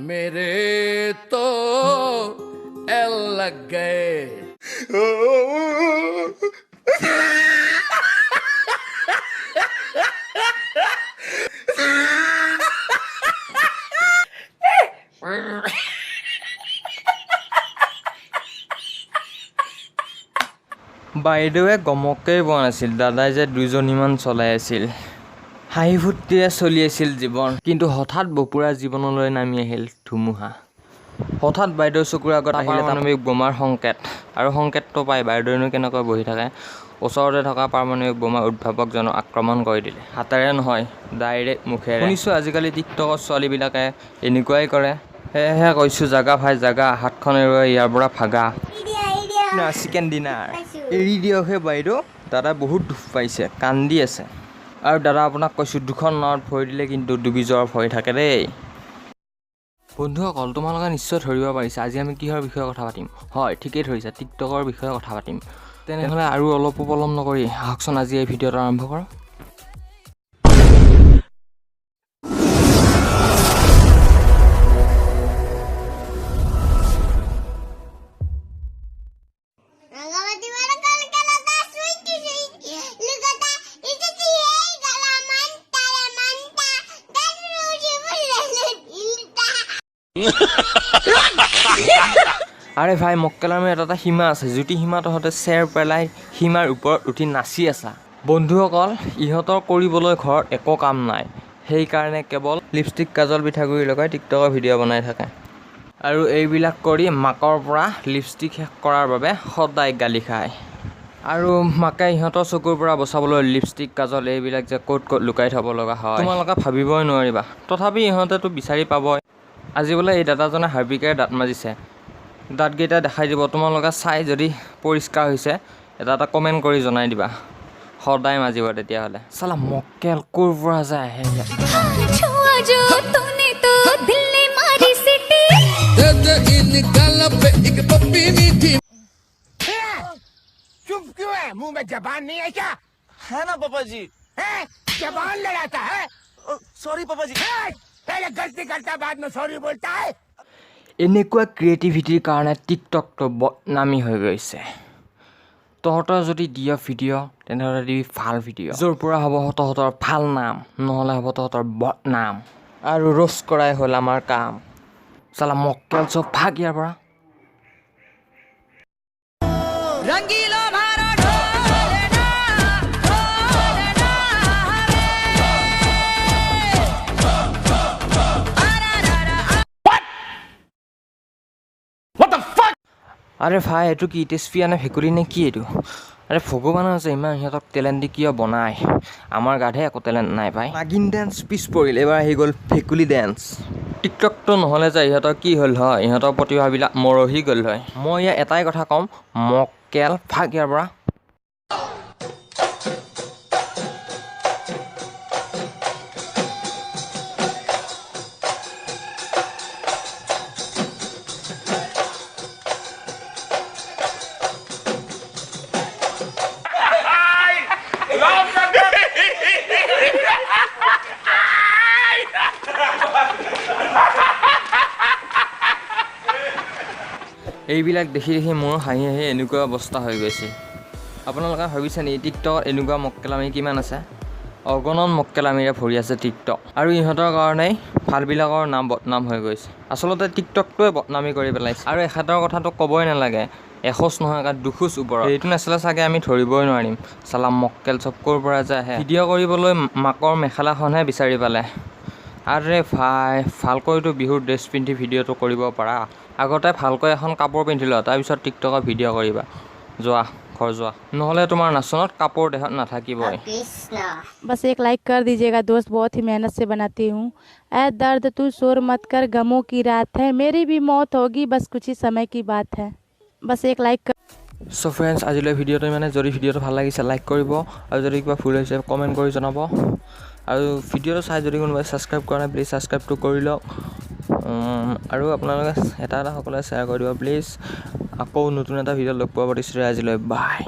मेरे तो एल लग गए। বাইদেৱে গমকেই পোৱা নাছিল দাদাই যে দুজনীমান চলাই আছিল। হাঁহি ফূৰ্তিৰে চলি আছিল জীৱন, কিন্তু হঠাৎ বপুৰাৰ জীৱনলৈ নামি আহিল ধুমুহা। হঠাৎ বাইদেউৰ চকুৰ আগত আহিলে পাৰমাণৱিক বোমাৰ সংকেত, আৰু সংকেতটো পাই বাইদেউনো কেনেকৈ বহি থাকে। ওচৰতে থকা পাৰমাণৱিক বোমাৰ উদ্ভাৱকজনক আক্ৰমণ কৰি দিলে, হাতেৰে নহয় ডাইৰেক্ট মুখেৰে। শুনিছোঁ আজিকালি টিকটকৰ ছোৱালীবিলাকে এনেকুৱাই কৰে, সেয়েহে কৈছোঁ জাগা ভাই জাগা, হাতখন এৰুৱাই ইয়াৰ পৰা ভাগা। চিকেন ডিনাৰ এৰি দিয়কহে বাইদেউ, দাদা বহুত দুখ পাইছে, কান্দি আছে। আৰু দাদা আপোনাক কৈছোঁ দুখন নাৱত ভৰি দিলে কিন্তু ডুবি যোৱাৰ ভয় থাকে দেই। বন্ধুসকল, তোমালোকে নিশ্চয় ধৰিব পাৰিছা আজি আমি কিহৰ বিষয়ে কথা পাতিম। হয়, ঠিকেই ধৰিছা, টিকটকৰ বিষয়ে কথা পাতিম। তেনেহ'লে আৰু অলপো পলম নকৰি আহকচোন আজি এই ভিডিঅ'টো আৰম্ভ কৰোঁ। আৰে ভাই, মক্কেলামে এটা সীমা আছে, যদি সীমা তহঁতে চেৰ পেলাই সীমাৰ ওপৰত উঠি নাচি আছা। বন্ধুসকল, ইহঁতৰ কৰিবলৈ ঘৰত একো কাম নাই, সেইকাৰণে কেৱল লিপষ্টিক কাজল পিঠাগুড়ি লগাই টিকটকৰ ভিডিঅ' বনাই থাকে। আৰু এইবিলাক কৰি মাকৰ পৰা লিপষ্টিক শেষ কৰাৰ বাবে সদায় গালি খায়। আৰু মাকে ইহঁতৰ চকুৰ পৰা বচাবলৈ লিপষ্টিক কাজল এইবিলাক যে ক'ত ক'ত লুকাই থ'ব লগা হয় তোমালোকে ভাবিবই নোৱাৰিবা। তথাপি ইহঁতেতো বিচাৰি পাবই। আজি বোলে এই দাদাজনে হাৰ্পিকেৰে দাঁত মাজিছে, দাঁতকেইটা দেখাই দিব। তোমালোকে চাই যদি পৰিষ্কাৰ হৈছে এটা কমেণ্ট কৰি জনাই দিবা, সদায় মাজিব তেতিয়াহ'লে। চালা মক্কেল ক'ৰ পৰা যায় আহে। चुप क्यों है? मुंह में जबान नहीं है क्या? है ना पापा जी। है? जबान लड़ाता है? सॉरी पापा जी। पहले गलती करता बाद में सॉरी बोलता है। এনেকুৱা ক্ৰিয়েটিভিটিৰ কাৰণে টিকটকটো বদনামী হৈ গৈছে। তহঁতৰ যদি দিয়া ভিডিঅ' তেনেহ'লে দিবি ভাল ভিডিঅ', য'ৰ পৰা হ'ব তহঁতৰ ভাল নাম, নহ'লে হ'ব তহঁতৰ বদনাম। আৰু ৰোষ্ট কৰাই হ'ল আমাৰ কাম। চালা মক্কেল চব ভাগ ইয়াৰ পৰা। আৰে ভাই, এইটো কি তেজপিয়া নে ভেকুলী নে কি এইটো? আৰে ভগৱানে আছে ইমান সিহঁতক টেলেণ্ট দি কিয় বনায়, আমাৰ গাতহে একো টেলেণ্ট নাই ভাই। নাগিন ডেন্স পিছ পৰিল, এইবাৰ আহি গ'ল ভেকুলী ডেন্স। টিকটকটো নহ'লে যে ইহঁতৰ কি হ'ল হয়, ইহঁতৰ প্ৰতিভাবিলাক মৰহি গ'ল হয়। মই ইয়াৰ এটাই কথা ক'ম, মক্কেল ভাগ ইয়াৰ পৰা। এইবিলাক দেখি দেখি মোৰ হাঁহি হাঁহি এনেকুৱা অৱস্থা হৈ গৈছে। আপোনালোকে ভাবিছে নেকি টিকটকত এনেকুৱা মক্কেলামী কিমান আছে? অগণন মক্কেলামীৰে ভৰি আছে টিকটক, আৰু ইহঁতৰ কাৰণেই ভালবিলাকৰ নাম বদনাম হৈ গৈছে। আচলতে টিকটকটোৱে বদনামী কৰি পেলাইছে। আৰু এখেতৰ কথাটো ক'বই নালাগে, এখোজ নহয় একা দুখোজ ওপৰত। এইটো নাছিলে চাগে আমি ধৰিবই নোৱাৰিম। চালা মক্কেল চব ক'ৰ পৰা যে আহে। ভিডিঅ' কৰিবলৈ মাকৰ মেখেলাখনহে বিচাৰি পালে। আৰে ভাই, ভালকৈতো বিহুৰ ড্ৰেছ পিন্ধি ভিডিঅ'টো কৰিব পাৰা। আগতে ভালকৈ এখন কাপোৰ পিন্ধি লোৱা, তাৰপিছত টিকটকত ভিডিঅ' কৰিবা। যোৱা ঘৰ যোৱা, নহ'লে তোমাৰ নাচনত কাপোৰ দেহত নাথাকিবই। बस एक लाइक कर दीजिएगा दोस्त, बहुत ही मेहनत से बनाती हूँ। ऐ दर्द तू शोर मत कर, गमों की रात है, मेरी भी मौत होगी, बस कुछ ही समय की बात है। बस एक लाइक कर। চ' ফ্ৰেণ্ডছ, আজিলৈ ভিডিঅ'টো ইমানে। যদি ভিডিঅ'টো ভাল লাগিছে লাইক কৰিব, আৰু যদি কিবা ভুল হৈছে কমেণ্ট কৰি জনাব। আৰু ভিডিঅ'টো চাই যদি কোনোবাই ছাবস্ক্ৰাইব কৰা নাই প্লিজ ছাবস্ক্ৰাইবটো কৰি লওক। আৰু আপোনালোকে এটা সকলোৱে শ্বেয়াৰ কৰি দিব প্লিজ। আকৌ নতুন এটা ভিডিঅ' লগ পোৱা প্ৰতিশ্ৰুতি আজিলৈ বাই।